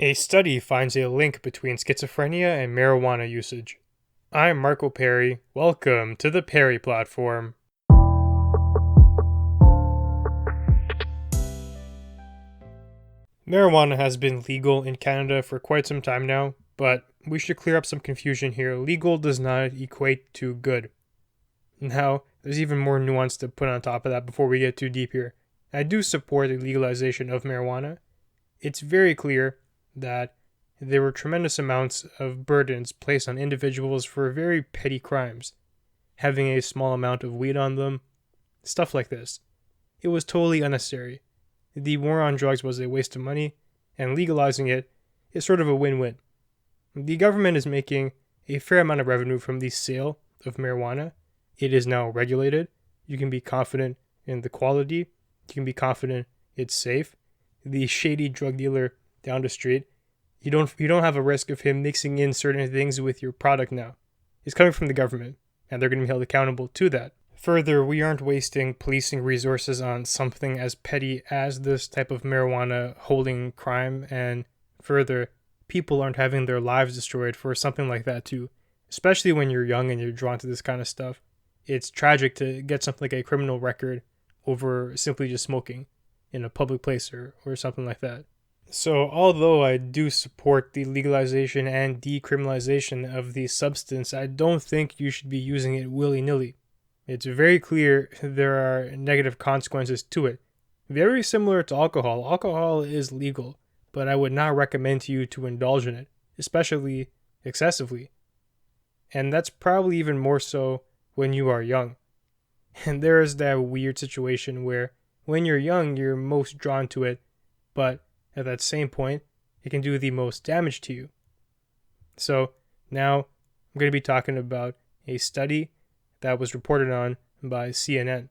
A study finds a link between schizophrenia and marijuana usage. I'm Marco Perry. Welcome to the Perry Platform. Marijuana has been legal in Canada for quite some time now, but we should clear up some confusion here. Legal does not equate to good. Now, there's even more nuance to put on top of that before we get too deep here. I do support the legalization of marijuana. It's very clear that there were tremendous amounts of burdens placed on individuals for very petty crimes, having a small amount of weed on them, stuff like this. It was totally unnecessary. The war on drugs was a waste of money, and legalizing it is sort of a win-win. The government is making a fair amount of revenue from the sale of marijuana. It is now regulated. You can be confident in the quality. You can be confident it's safe. The shady drug dealer down the street, you don't have a risk of him mixing in certain things with your product now. It's coming from the government, and they're going to be held accountable to that. Further, we aren't wasting policing resources on something as petty as this type of marijuana holding crime, and further, people aren't having their lives destroyed for something like that too, especially when you're young and you're drawn to this kind of stuff. It's tragic to get something like a criminal record over simply just smoking in a public place or something like that. So, although I do support the legalization and decriminalization of the substance, I don't think you should be using it willy-nilly. It's very clear there are negative consequences to it. Very similar to alcohol. Alcohol is legal, but I would not recommend to you to indulge in it, especially excessively. And that's probably even more so when you are young. And there is that weird situation where when you're young, you're most drawn to it, but at that same point, it can do the most damage to you. So now I'm going to be talking about a study that was reported on by CNN.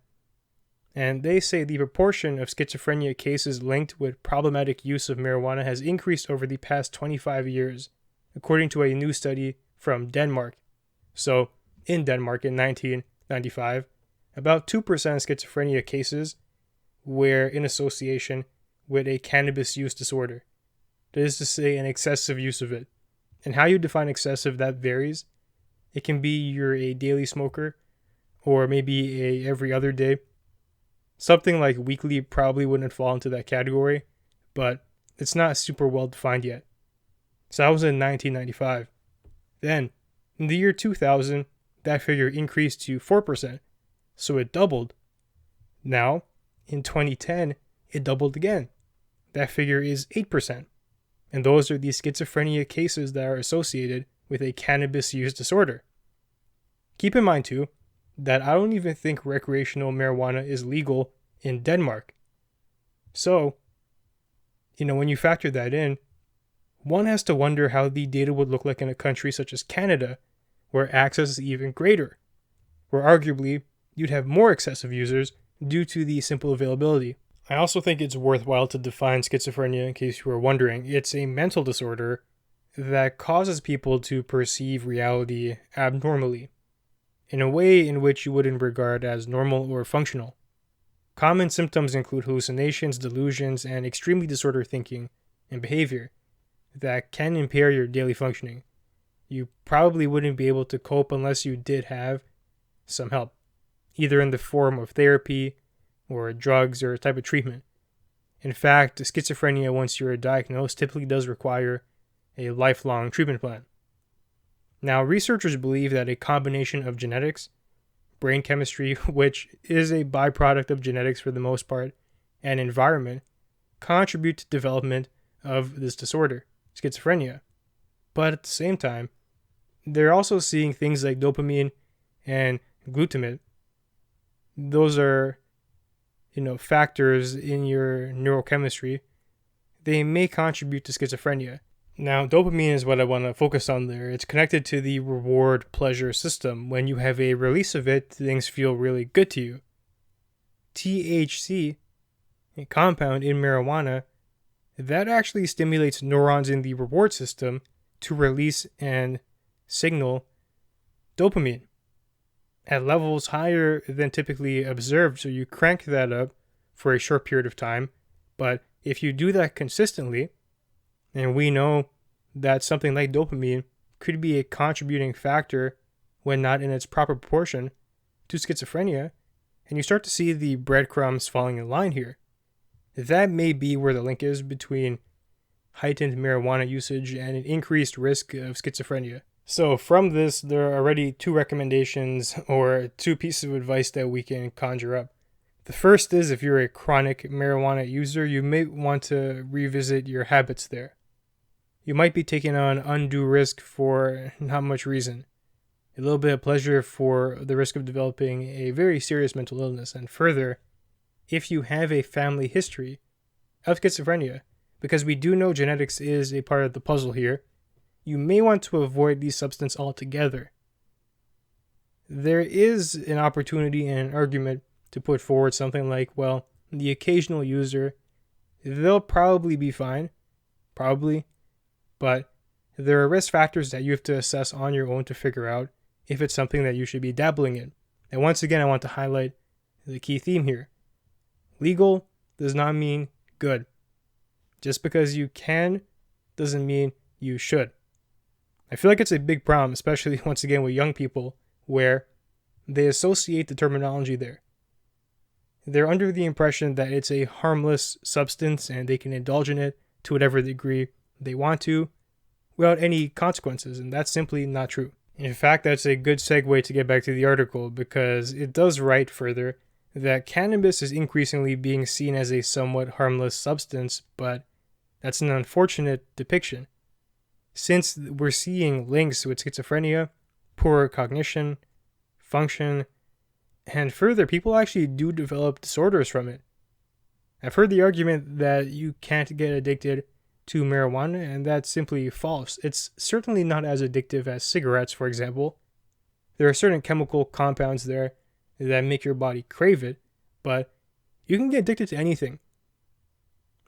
And they say the proportion of schizophrenia cases linked with problematic use of marijuana has increased over the past 25 years, according to a new study from Denmark. So, in Denmark in 1995, about 2% of schizophrenia cases were in association with a cannabis use disorder. That is to say, an excessive use of it. And how you define excessive, that varies. It can be you're a daily smoker, or maybe a every other day. Something like weekly probably wouldn't fall into that category, but it's not super well defined yet. So that was in 1995. Then, in the year 2000, that figure increased to 4%, so it doubled. Now, in 2010, it doubled again. That figure is 8%. And those are the schizophrenia cases that are associated with a cannabis use disorder. Keep in mind, too, that I don't even think recreational marijuana is legal in Denmark. So, when you factor that in, one has to wonder how the data would look like in a country such as Canada, where access is even greater, where arguably you'd have more excessive users due to the simple availability. I also think it's worthwhile to define schizophrenia in case you were wondering. It's a mental disorder that causes people to perceive reality abnormally, in a way in which you wouldn't regard as normal or functional. Common symptoms include hallucinations, delusions, and extremely disordered thinking and behavior that can impair your daily functioning. You probably wouldn't be able to cope unless you did have some help, either in the form of therapy or drugs or a type of treatment. In fact, schizophrenia, once you're diagnosed, typically does require a lifelong treatment plan. Now, researchers believe that a combination of genetics, brain chemistry, which is a byproduct of genetics for the most part, and environment contribute to development of this disorder, schizophrenia. But at the same time, they're also seeing things like dopamine and glutamate. Those are, factors in your neurochemistry. They may contribute to schizophrenia. Now, dopamine is what I want to focus on there. It's connected to the reward pleasure system. When you have a release of it, things feel really good to you. THC, a compound in marijuana, that actually stimulates neurons in the reward system to release and signal dopamine at levels higher than typically observed. So you crank that up for a short period of time, but if you do that consistently, And we know that something like dopamine could be a contributing factor, when not in its proper proportion, to schizophrenia, and you start to see the breadcrumbs falling in line here. That may be where the link is between heightened marijuana usage and an increased risk of schizophrenia. So from this, there are already two recommendations or two pieces of advice that we can conjure up. The first is, if you're a chronic marijuana user, you may want to revisit your habits there. You might be taking on undue risk for not much reason. A little bit of pleasure for the risk of developing a very serious mental illness. And further, if you have a family history of schizophrenia, because we do know genetics is a part of the puzzle here, you may want to avoid these substances altogether. There is an opportunity and an argument to put forward something like, well, the occasional user, they'll probably be fine, but there are risk factors that you have to assess on your own to figure out if it's something that you should be dabbling in. And once again, I want to highlight the key theme here. Legal does not mean good. Just because you can doesn't mean you should. I feel like it's a big problem, especially once again with young people, where they associate the terminology there. They're under the impression that it's a harmless substance and they can indulge in it to whatever degree they want to without any consequences, and that's simply not true. In fact, that's a good segue to get back to the article, because it does write further that cannabis is increasingly being seen as a somewhat harmless substance, but that's an unfortunate depiction. Since we're seeing links with schizophrenia, poor cognition, function, and further, people actually do develop disorders from it. I've heard the argument that you can't get addicted to marijuana, and that's simply false. It's certainly not as addictive as cigarettes, for example. There are certain chemical compounds there that make your body crave it, but you can get addicted to anything.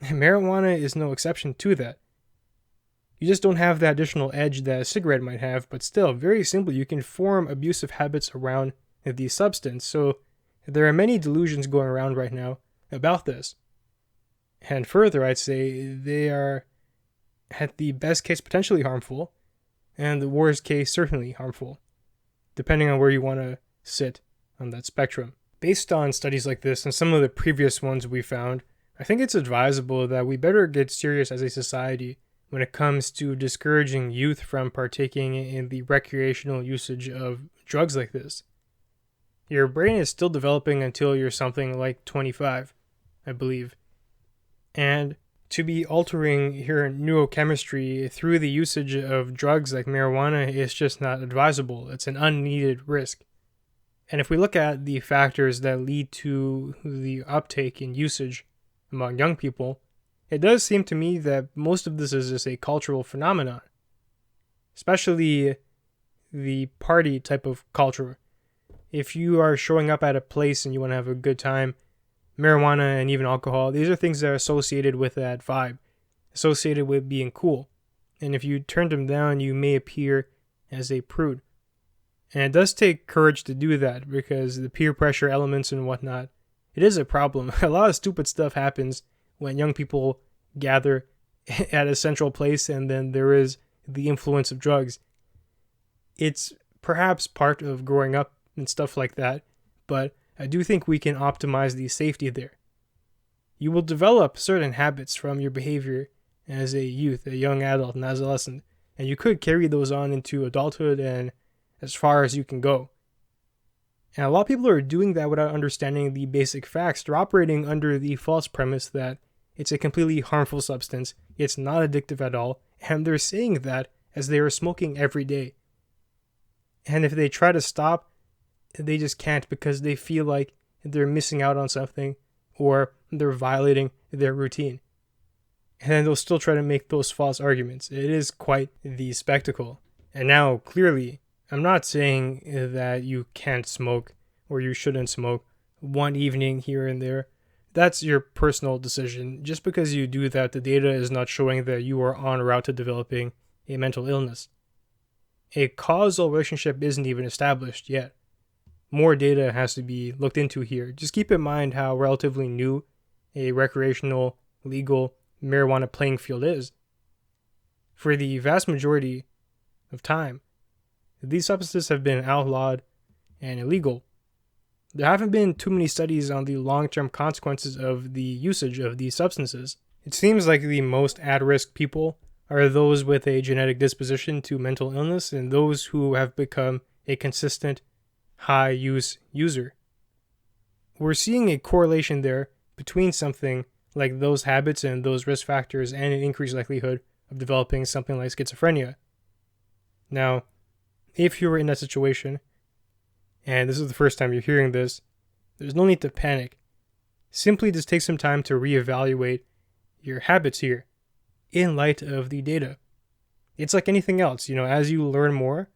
Marijuana is no exception to that. You just don't have that additional edge that a cigarette might have, but still, very simply, you can form abusive habits around the substance. So there are many delusions going around right now about this. And further, I'd say they are, at the best case, potentially harmful, and the worst case, certainly harmful, depending on where you want to sit on that spectrum. Based on studies like this and some of the previous ones we found, I think it's advisable that we better get serious as a society when it comes to discouraging youth from partaking in the recreational usage of drugs like this. Your brain is still developing until you're something like 25, I believe. And to be altering your neurochemistry through the usage of drugs like marijuana is just not advisable. It's an unneeded risk. And if we look at the factors that lead to the uptake in usage among young people, it does seem to me that most of this is just a cultural phenomenon, especially the party type of culture. If you are showing up at a place and you want to have a good time, marijuana and even alcohol, these are things that are associated with that vibe, associated with being cool. And if you turn them down, you may appear as a prude. And it does take courage to do that, because the peer pressure elements and whatnot, it is a problem. A lot of stupid stuff happens when young people gather at a central place and then there is the influence of drugs. It's perhaps part of growing up and stuff like that, but I do think we can optimize the safety there. You will develop certain habits from your behavior as a youth, a young adult, an adolescent, and you could carry those on into adulthood and as far as you can go. And a lot of people are doing that without understanding the basic facts. They're operating under the false premise that it's a completely harmful substance, it's not addictive at all, and they're saying that as they are smoking every day. And if they try to stop, they just can't, because they feel like they're missing out on something or they're violating their routine. And then they'll still try to make those false arguments. It is quite the spectacle. And now, clearly, I'm not saying that you can't smoke or you shouldn't smoke one evening here and there. That's your personal decision. Just because you do that, the data is not showing that you are en route to developing a mental illness. A causal relationship isn't even established yet. More data has to be looked into here. Just keep in mind how relatively new a recreational, legal marijuana playing field is. for the vast majority of time, these substances have been outlawed and illegal. There haven't been too many studies on the long-term consequences of the usage of these substances. It seems like the most at-risk people are those with a genetic disposition to mental illness and those who have become a consistent high-use user. We're seeing a correlation there between something like those habits and those risk factors and an increased likelihood of developing something like schizophrenia. Now, if you were in that situation, and this is the first time you're hearing this, there's no need to panic. Simply just take some time to reevaluate your habits here in light of the data. It's like anything else, as you learn more,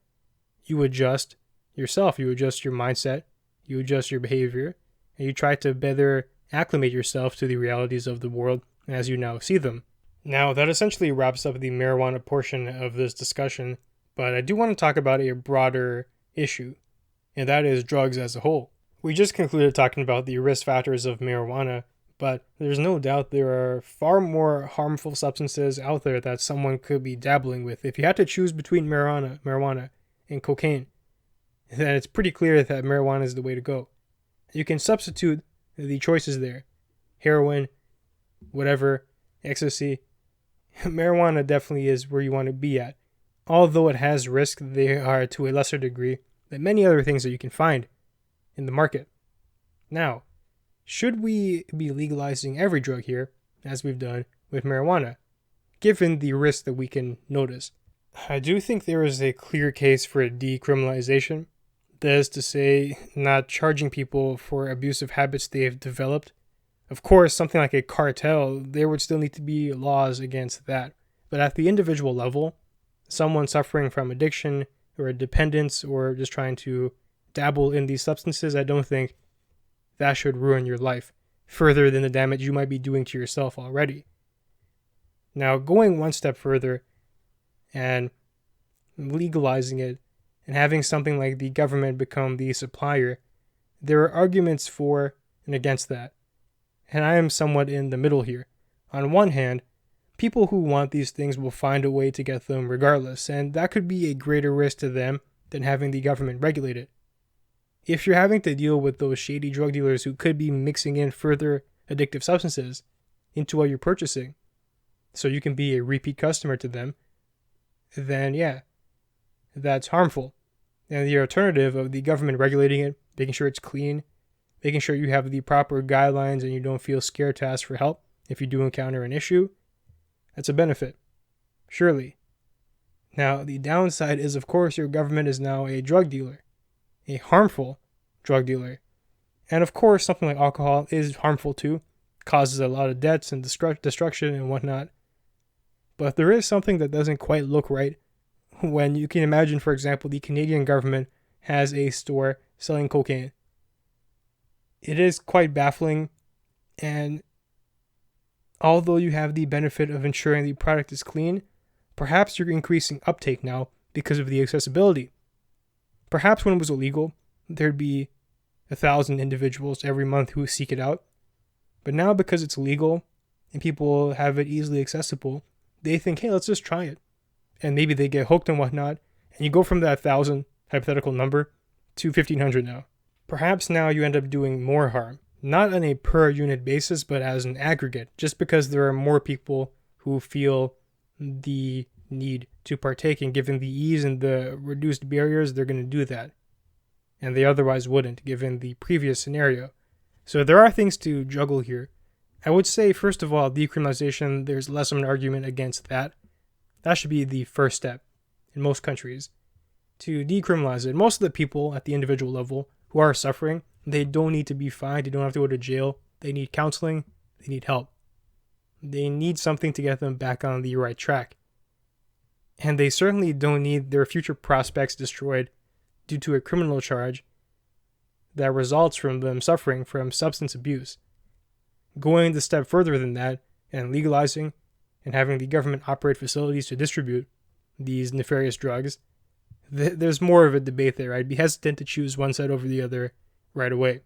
you adjust yourself, you adjust your mindset, you adjust your behavior, and you try to better acclimate yourself to the realities of the world as you now see them. Now, that essentially wraps up the marijuana portion of this discussion, but I do want to talk about a broader issue, and that is drugs as a whole. We just concluded talking about the risk factors of marijuana, but there's no doubt there are far more harmful substances out there that someone could be dabbling with. If you had to choose between marijuana and cocaine, then it's pretty clear that marijuana is the way to go. You can substitute the choices there. Heroin, whatever, ecstasy. Marijuana definitely is where you want to be at. Although it has risk, they are to a lesser degree than many other things that you can find in the market. Now, should we be legalizing every drug here, as we've done with marijuana, given the risk that we can notice? I do think there is a clear case for decriminalization. That is to say, not charging people for abusive habits they have developed. Of course, something like a cartel, there would still need to be laws against that. But at the individual level, someone suffering from addiction or a dependence or just trying to dabble in these substances, I don't think that should ruin your life further than the damage you might be doing to yourself already. Now, going one step further and legalizing it and having something like the government become the supplier, there are arguments for and against that. And I am somewhat in the middle here. On one hand, people who want these things will find a way to get them regardless, and that could be a greater risk to them than having the government regulate it. If you're having to deal with those shady drug dealers who could be mixing in further addictive substances into what you're purchasing, so you can be a repeat customer to them, then yeah, that's harmful. And the alternative of the government regulating it, making sure it's clean, making sure you have the proper guidelines and you don't feel scared to ask for help if you do encounter an issue, that's a benefit, surely. Now, the downside is, of course, your government is now a drug dealer, a harmful drug dealer. And of course, something like alcohol is harmful too, causes a lot of debts and destruction and whatnot. But there is something that doesn't quite look right when you can imagine, for example, the Canadian government has a store selling cocaine. It is quite baffling, and although you have the benefit of ensuring the product is clean, perhaps you're increasing uptake now because of the accessibility. Perhaps when it was illegal, there'd be 1,000 individuals every month who seek it out. But now because it's legal and people have it easily accessible, they think, hey, let's just try it. And maybe they get hooked and whatnot, and you go from that 1,000 hypothetical number to 1,500 now. Perhaps now you end up doing more harm, not on a per unit basis, but as an aggregate, just because there are more people who feel the need to partake, and given the ease and the reduced barriers, they're going to do that. And they otherwise wouldn't, given the previous scenario. So there are things to juggle here. I would say, first of all, decriminalization, there's less of an argument against that. That should be the first step in most countries, to decriminalize it. Most of the people at the individual level who are suffering, they don't need to be fined, they don't have to go to jail, they need counseling, they need help. They need something to get them back on the right track. And they certainly don't need their future prospects destroyed due to a criminal charge that results from them suffering from substance abuse. Going the step further than that and legalizing and having the government operate facilities to distribute these nefarious drugs, there's more of a debate there. I'd be hesitant to choose one side over the other right away.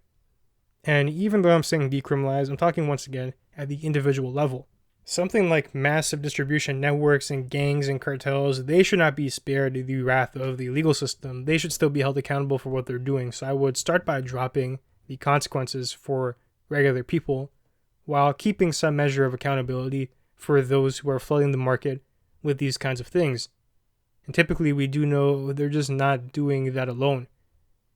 And even though I'm saying decriminalize, I'm talking once again at the individual level. Something like massive distribution networks and gangs and cartels, they should not be spared the wrath of the legal system. They should still be held accountable for what they're doing. So I would start by dropping the consequences for regular people while keeping some measure of accountability for those who are flooding the market with these kinds of things. And typically we do know they're just not doing that alone.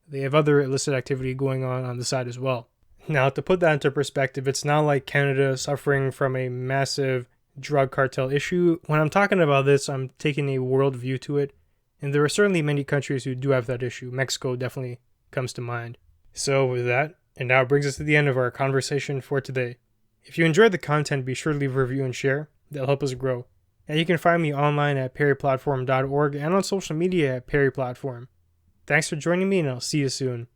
They have other illicit activity going on the side as well. Now, to put that into perspective, it's not like Canada suffering from a massive drug cartel issue. When I'm talking about this, I'm taking a world view to it, and there are certainly many countries who do have that issue. Mexico definitely comes to mind. So with that, and now brings us to the end of our conversation for today. If you enjoyed the content, be sure to leave a review and share. That'll help us grow. And you can find me online at perryplatform.org and on social media at perryplatform. Thanks for joining me, and I'll see you soon.